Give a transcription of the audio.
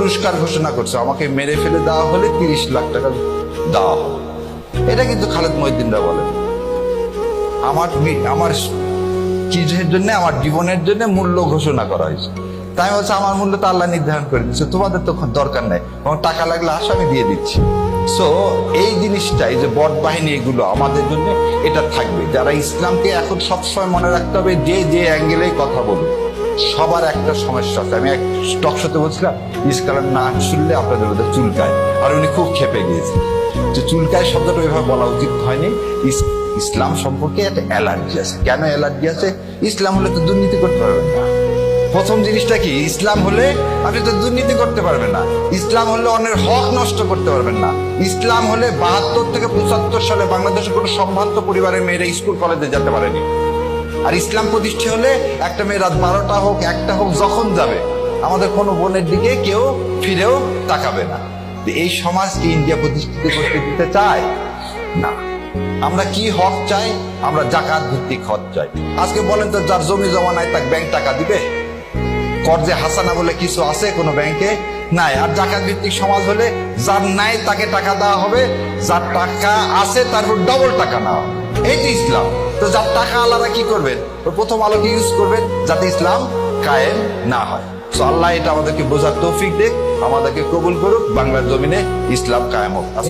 পুরস্কার ঘোষণা করছে, আমাকে মেরে ফেলে দেওয়া হলে 30 লাখ টাকা দেওয়া হবে। এটা কিন্তু খালেদ মহিউদ্দিনরা বলেন। আমার কিসের জন্য, আমার জীবনের জন্য মূল্য ঘোষণা করা হয়েছে। তাই হচ্ছে আমার মূল্য তো আল্লাহ নির্ধারণ করে দিচ্ছে, তোমাদের তো দরকার নাই, আমার টাকা লাগলে আসো আমি দিয়ে দিচ্ছি। সো এই জিনিসটাই যে বট বাহিনী, এগুলো আমাদের জন্য এটা থাকবে। যারা ইসলামকে এখন সবসময় মনে রাখতে হবে, যে অ্যাঙ্গেলেই কথা বলবে, সবার একটা সমস্যা আছে। আমি এক টক শোতে বলছিলাম, ইসলামের না শুনলে আপনাদের মধ্যে চুলকায়, আর উনি খুব খেপে গিয়েছে যে চুলকায় শব্দটা ওইভাবে বলা উচিত হয়নি। ইসলাম সম্পর্কে একটা অ্যালার্জি আছে। কেন অ্যালার্জি আছে? ইসলাম হলে তো দুর্নীতি করতে পারবেন না। প্রথম জিনিসটা কি? ইসলাম হলে আপনি তো দুর্নীতি করতে পারবেন না। ইসলাম হলে অন্যের হক নষ্ট করতে পারবেন না। ইসলাম হলে 72 থেকে 75 সালে বাংলাদেশের কোনো সম্ভ্রান্ত পরিবারের মেয়েরা স্কুল কলেজে যেতে পারেনি। আর ইসলাম প্রতিষ্ঠা হলে একটা মেয়ে রাত 12টা হোক 1টা হোক যখন যাবে, আমাদের কোনো বোনের দিকে কেউ ফিরেও তাকাবে না। এই সমাজকে ইন্ডিয়া প্রতিষ্ঠিত করতে দিতে চায় না। আমরা কি হক চাই? আমরা জাকাত ভিত্তিক হক চাই। আজকে বলেন তো, যার জমি জমা নাই তাকে ব্যাংক টাকা দিবে? কর্জে হাসানা বলে কিছু আছে কোনো ব্যাংকে? নাই। আর জাকাত ভিত্তিক সমাজ হলে যার নাই তাকে টাকা দেওয়া হবে, যার টাকা আছে তার ডবল টাকা নেওয়া হবে। এই তো ইসলাম। তো যার টাকা আলাদা কি করবেন? প্রথম আলোকে ইউজ করবেন যাতে ইসলাম কায়েম না হয়। তো আল্লাহ এটা আমাদেরকে বোঝার তৌফিক দেখ, আমাদেরকে কবুল করুক, বাংলার জমিনে ইসলাম কায়েম হোক।